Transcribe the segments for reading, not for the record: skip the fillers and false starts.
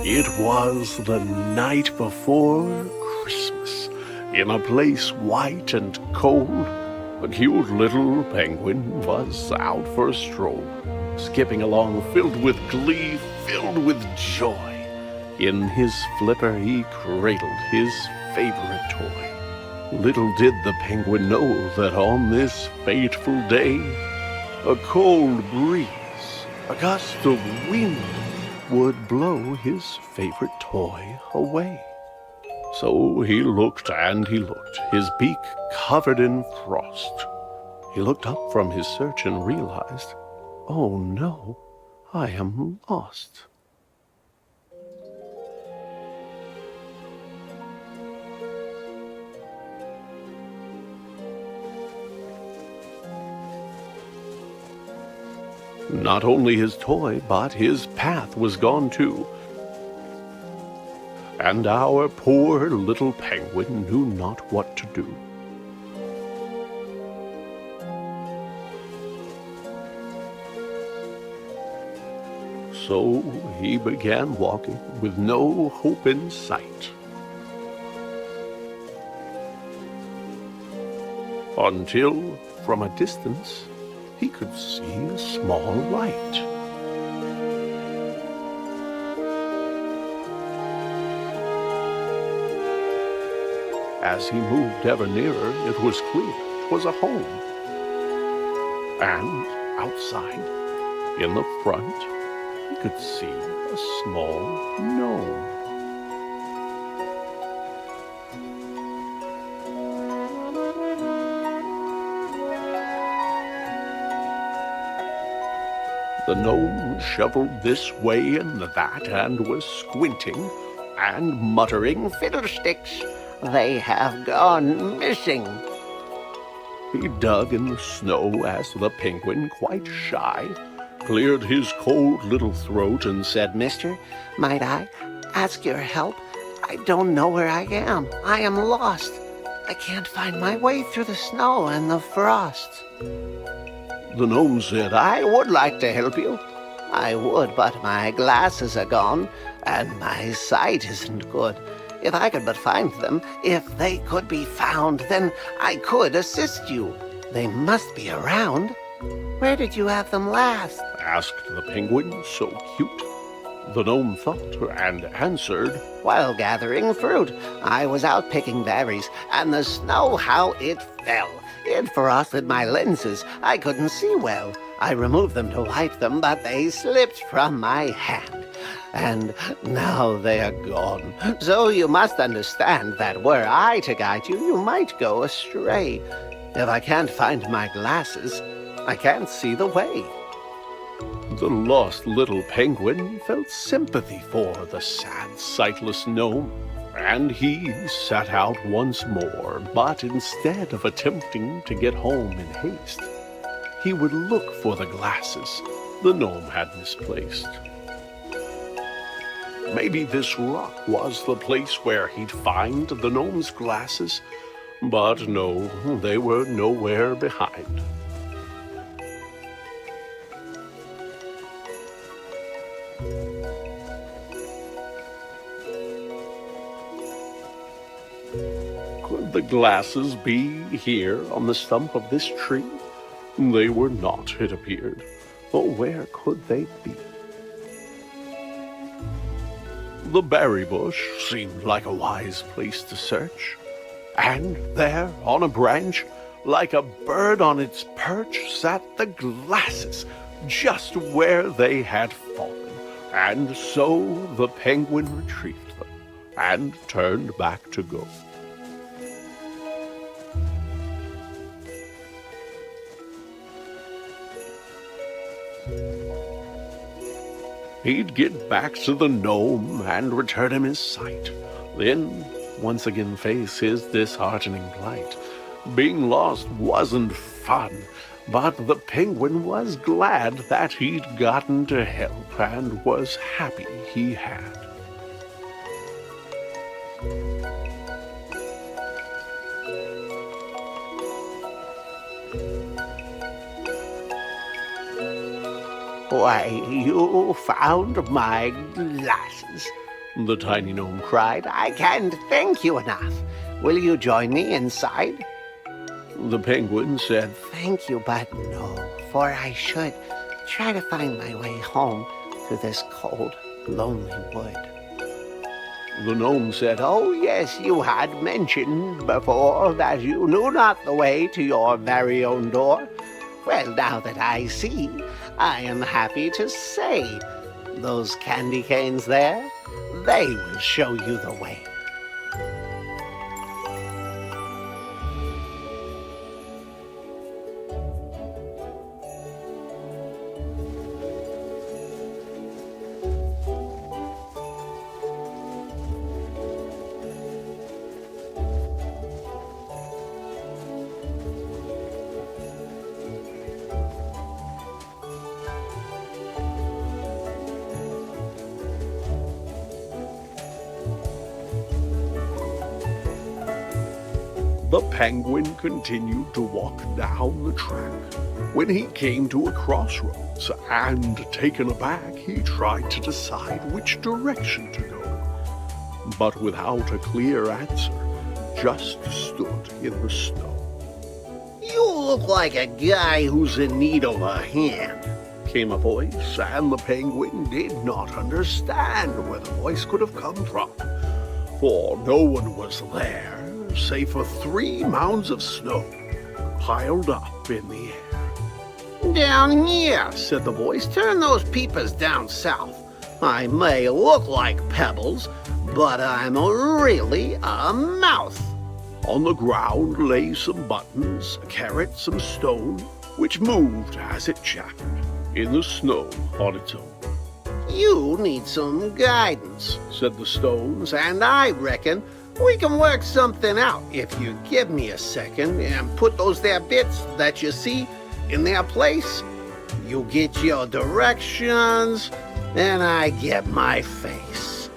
It was the night before Christmas. In a place white and cold, a cute little penguin was out for a stroll, skipping along filled with glee, filled with joy. In his flipper he cradled his favorite toy. Little did the penguin know that on this fateful day, a cold breeze, a gust of wind, would blow his favorite toy away. So he looked and he looked, his beak covered in frost. He looked up from his search and realized, oh no, I am lost. Not only his toy, but his path was gone too. And our poor little penguin knew not what to do. So he began walking with no hope in sight. Until, from a distance, he could see a small light. As he moved ever nearer, it was clear 'twas a home. And outside, in the front, he could see a small gnome. The gnome shoveled this way and that, and was squinting and muttering, "Fiddlesticks, they have gone missing." He dug in the snow as the penguin, quite shy, cleared his cold little throat and said, "Mister, might I ask your help? I don't know where I am. I am lost. I can't find my way through the snow and the frost." The gnome said, "I would like to help you. I would, but my glasses are gone, and my sight isn't good. If I could but find them, if they could be found, then I could assist you. They must be around. Where did you have them last?" asked the penguin, so cute. The gnome thought and answered, "While gathering fruit, I was out picking berries, and the snow, how it fell! It frosted my lenses. I couldn't see well. I removed them to wipe them, but they slipped from my hand. And now they are gone. So you must understand that were I to guide you, you might go astray. If I can't find my glasses, I can't see the way." The lost little penguin felt sympathy for the sad, sightless gnome, and he set out once more, but instead of attempting to get home in haste, he would look for the glasses the gnome had misplaced. Maybe this rock was the place where he'd find the gnome's glasses, but no, they were nowhere behind. Could the glasses be here on the stump of this tree? They were not, it appeared. But where could they be? The berry bush seemed like a wise place to search. And there, on a branch, like a bird on its perch, sat the glasses, just where they had fallen. And so the penguin retrieved them and turned back to go. He'd get back to the gnome and return him his sight, then once again face his disheartening plight. Being lost wasn't fun, but the penguin was glad that he'd gotten to help and was happy he had. "Why, you found my glasses. the tiny gnome cried. I can't thank you enough. Will you join me inside? The penguin said, Thank you, but no, for I should try to find my way home through this cold, lonely wood. The gnome said, Oh, yes, you had mentioned before that you knew not the way to your very own door. Well, now that I see, I am happy to say, those candy canes there, they will show you the way. The penguin continued to walk down the track. When he came to a crossroads, and taken aback, he tried to decide which direction to go. But without a clear answer, just stood in the snow. You look like a guy who's in need of a hand, Came a voice, and the penguin did not understand where the voice could have come from, for no one was there save for 3 mounds of snow piled up in the air. Down here, said the voice. Turn those peepers down south. I may look like pebbles, but I'm really a mouth. On the ground lay some buttons, a carrot, some stone, which moved as it chattered in the snow on its own. You need some guidance, said the stones, and I reckon we can work something out if you give me a second and put those there bits that you see in their place. You get your directions, and I get my face.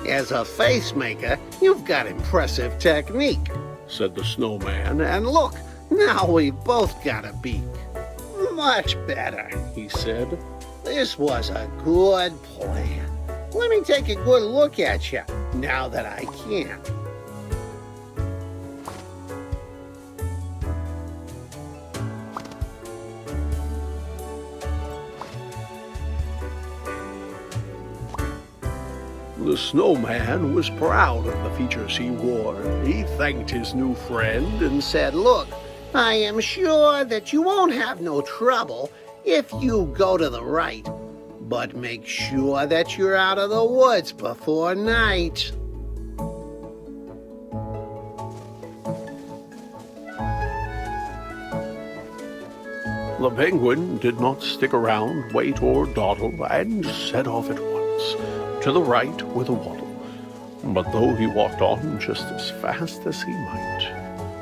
As a face maker, you've got impressive technique, said the snowman, and look, now we both got a beak. Much better, he said. This was a good plan. Let me take a good look at you, now that I can. The snowman was proud of the features he wore. He thanked his new friend and said, Look, I am sure that you won't have no trouble if you go to the right, but make sure that you're out of the woods before night. The penguin did not stick around, wait, or dawdle, and set off at once, to the right with a waddle. But though he walked on just as fast as he might,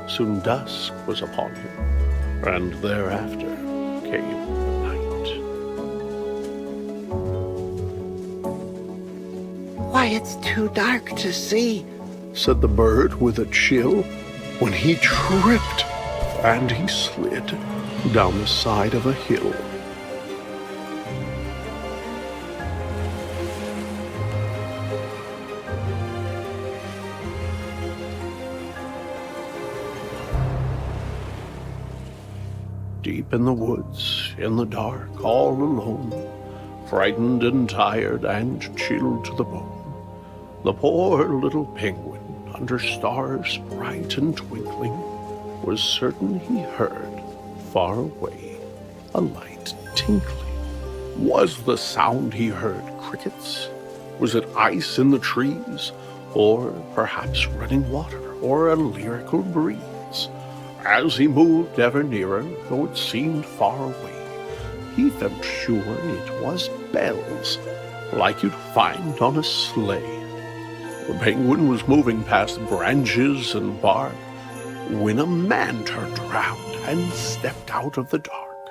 soon dusk was upon him, and thereafter came night. Why, it's too dark to see, said the bird with a chill, when he tripped, and he slid down the side of a hill. Deep in the woods, in the dark, all alone, frightened and tired and chilled to the bone, the poor little penguin, under stars bright and twinkling, was certain he heard, far away, a light tinkling. Was the sound he heard crickets? Was it ice in the trees? Or perhaps running water, or a lyrical breeze? As he moved ever nearer, though it seemed far away, he felt sure it was bells, like you'd find on a sleigh. The penguin was moving past branches and bark, when a man turned around and stepped out of the dark.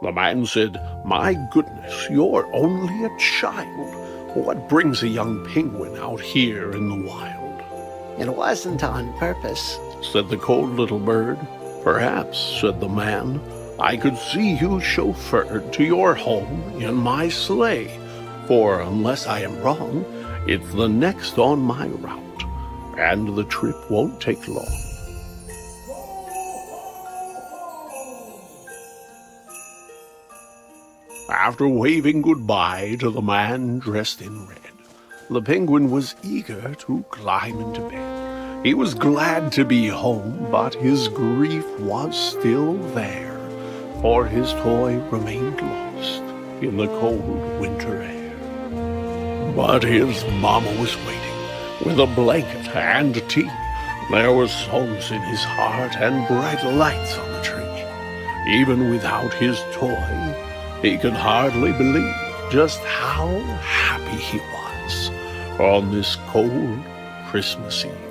The man said, "My goodness, you're only a child. What brings a young penguin out here in the wild?" It wasn't on purpose, said the cold little bird. "Perhaps," said the man, "I could see you chauffeured to your home in my sleigh, for unless I am wrong, it's the next on my route, and the trip won't take long." After waving goodbye to the man dressed in red, the penguin was eager to climb into bed. He was glad to be home, but his grief was still there, for his toy remained lost in the cold winter air. But his mama was waiting, with a blanket and tea. There were songs in his heart and bright lights on the tree. Even without his toy, he could hardly believe just how happy he was on this cold Christmas Eve.